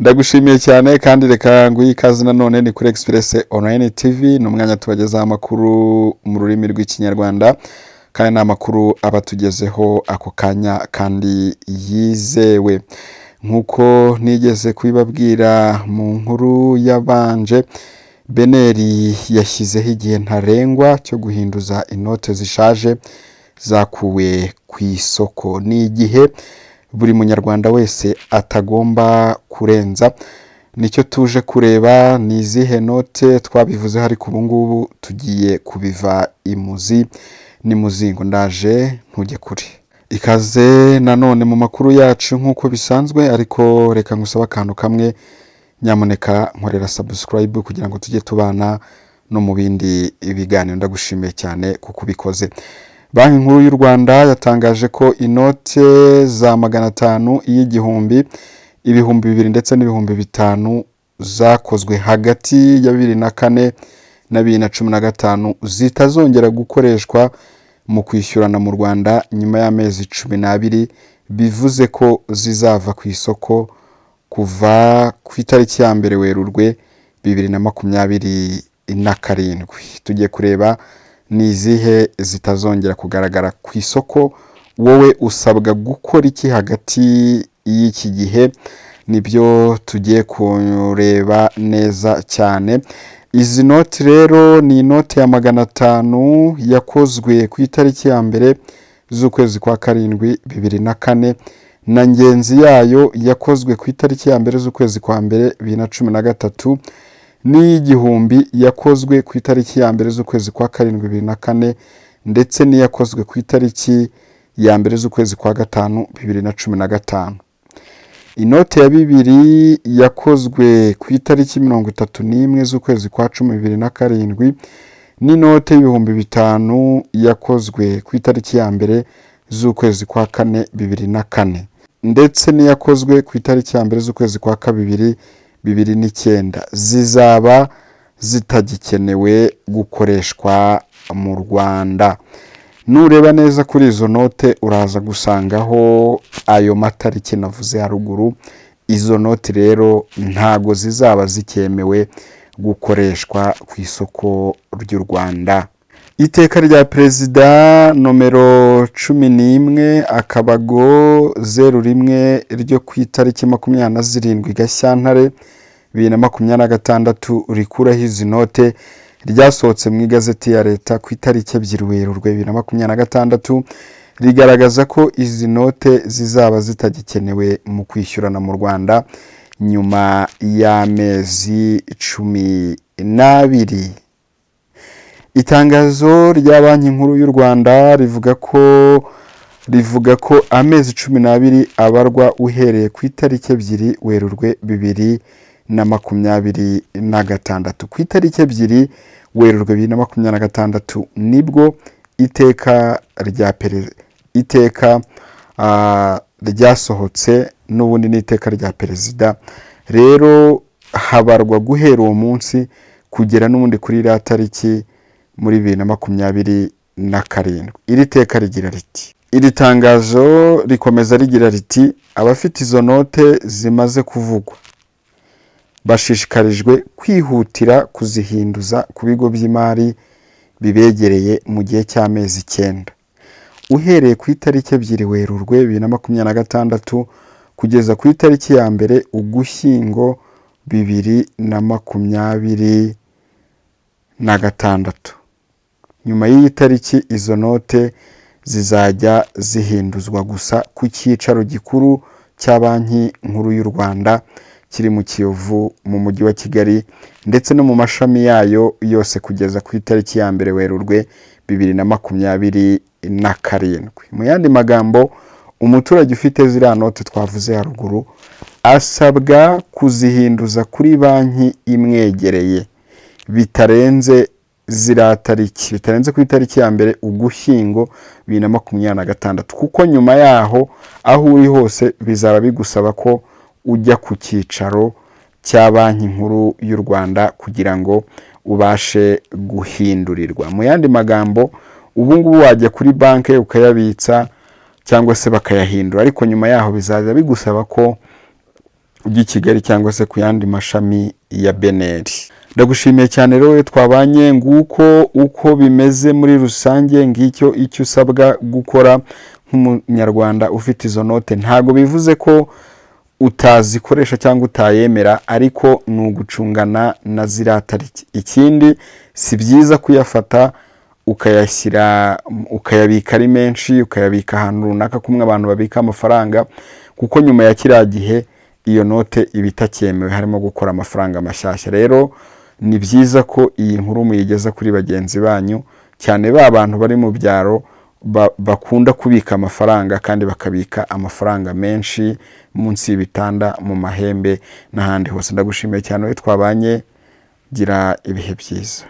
Ndagushimiye cyane kandi reka nguhe ikaze nanone ni kuri Express Online TV, ni umwanya tubagezaho amakuru mu rurimi rw'ikinyarwanda kandi n'amakuru aba tugezeho ako kanya kandi yizewe. Nk'uko nigeze kubibabwira mu nkuru yabanje, Beneri yashyizeho igihe ntarengwa cyo guhinduza inote zishaje zakuwe ku isoko. Ni igihe buri munyarwanda wese atagomba kurenza. Nicyo tuje kureba, ni izihe note twabivuze, ariko ubu ngubu tugiye kubiva imuzi n'imuzingo. Ndaje ntujye kure. Ikaze nanone mu makuru yacu nk'uko bisanzwe, ariko reka ngusaba akantu kamwe, nyamuneka nkorera subscribe kugira ngo tujye tubana no mu bindi biganiro. Ndagushimiye cyane kuko ubikoze. Banki Nkuru y'u Rwanda yatangaje ko inote za 500, iy'igihumbi, ibihumbi 2 ndetse n'ibihumbi 5 zakozwe hagati ya 2004 na 2015 zitazongera gukoreshwa mu kwishyurana mu Rwanda nyuma y'amezi 12, bivuze ko zizava ku isoko kuva ku itariki ya 1 Werurwe 2027. Tugiye kureba ni izihe zitazongera kugaragara ku isoko. Wowe usabwa gukora iki hagati y'iki gihe? Nibyo tugiye kureba neza cyane. Izi note rero ni inote ya 500 yakozwe ku itariki ya 1 z'ukwezi kwa 7 2004, na ngenzi yayo yakozwe ku itariki ya 1 z'ukwezi kwa 1 2013, n'iy'igihumbi yakozwe ku itariki ya 1 z'ukwezi kwa 7 2004, ndetse n'iyakozwe ku itariki ya 1 z'ukwezi kwa 5 2015. Inote ya 2 yakozwe ku itariki 31 z'ukwezi kwa 10 2007, n'inote y'ibihumbi 5 yakozwe ku itariki ya 1 z'ukwezi kwa 4 2004, ndetse n'iyakozwe ku itariki ya 1 z'ukwezi kwa 2 2009 zizaba zitagikenewe gukoreshwa mu Rwanda. Nureba neza kuri izo note uraza gusangaho ayo matariki navuze haruguru. Izo note rero ntago zizaba zikemewe gukoreshwa ku isoko ry'u Rwanda. Iteka rya Perezida nomero 11 akabago 01 ryo ku itariki 27 Gashyantare 2026 rikuraho izi note ryasohotse mu igazeti ya leta ku itariki 2 Werurwe 2026, rigaragaza ko izi note zizaba zitagikenewe mu kwishyurana mu Rwanda nyuma y'amezi 12. Itangazo rya Banki Nkuru y'u Rwanda rivuga ko amezi 12 abarwa uhereye ku itariki 2 Werurwe 2026. Ku itariki 2 Werurwe 2026 nibwo iteka ryasohotse, n'ubundi n'iteka rya Perezida. Rero habarwa guhera uwo munsi kugera n'ubundi kuri iriya tariki muri 2027. Iri teka rigira riti, iri tangazo rikomeza rigira riti, abafite izo note zimaze kuvugwa bashishikarijwe kwihutira kuzihinduza ku bigo by'imari bibegereye mu gihe cy'amezi 9 uhereye ku itariki 2 Werurwe 2026 kugeza ku itariki ya 1 Ugushyingo 2026. Nyuma y'iyi tariki izo note zizajya zihinduzwa gusa ku cyicaro gikuru cya Banki Nkuru y'u Rwanda kiri mu Kiyovu mu mujyi wa Kigali, ndetse no mu mashami yayo yose kugeza ku itariki ya 1 Werurwe 2027. Mu yandi magambo, umuturage ufite ziriya note twavuze haruguru asabwa kuzihinduza kuri banki imwegereye bitarenze ziriya tariki, bitarenze ku itariki ya 1 Ugushyingo 2026, kuko nyuma yaho aho uri hose bizaba bigusaba ko ujya ku cyicaro cya Banki Nkuru y'u Rwanda kugira ngo ubashe guhindurirwa. Mu yandi magambo, ubu ngubu wajya kuri banki ukayabitsa cyangwa se bakayahindura, ariko nyuma yaho bizaza bigusaba ko by'i Kigali cyangwa se ku yandi mashami ya Beneri. Ndagushimiye cyane rero twabanye, nguko uko bimeze muri rusange, ngicyo icyo usabwa gukora nk'umunyarwanda ufite izo note. Ntago bivuze ko utazikoresha cyangwa utayemera, ariko ni ugucungana na ziriya tariki. Ikindi si byiza kuyafata ukayabika ari menshi, ukayabika ahantu runaka kumwe abantu babika amafaranga, kuko nyuma ya kiriya gihe iyo note iba itakemewe, harimo gukora amafaranga mashyashya. Rero ni byiza ko iyi nkuru muyigeza kuri bagenzi banyu, cyane ba bantu bari mu byaro bakunda kubika amafaranga kandi bakabika amafaranga menshi munsi y'ibitanda, mu mahembe n'ahandi hose. Ndagushimiye cyane twabanye, gira ibihe byiza.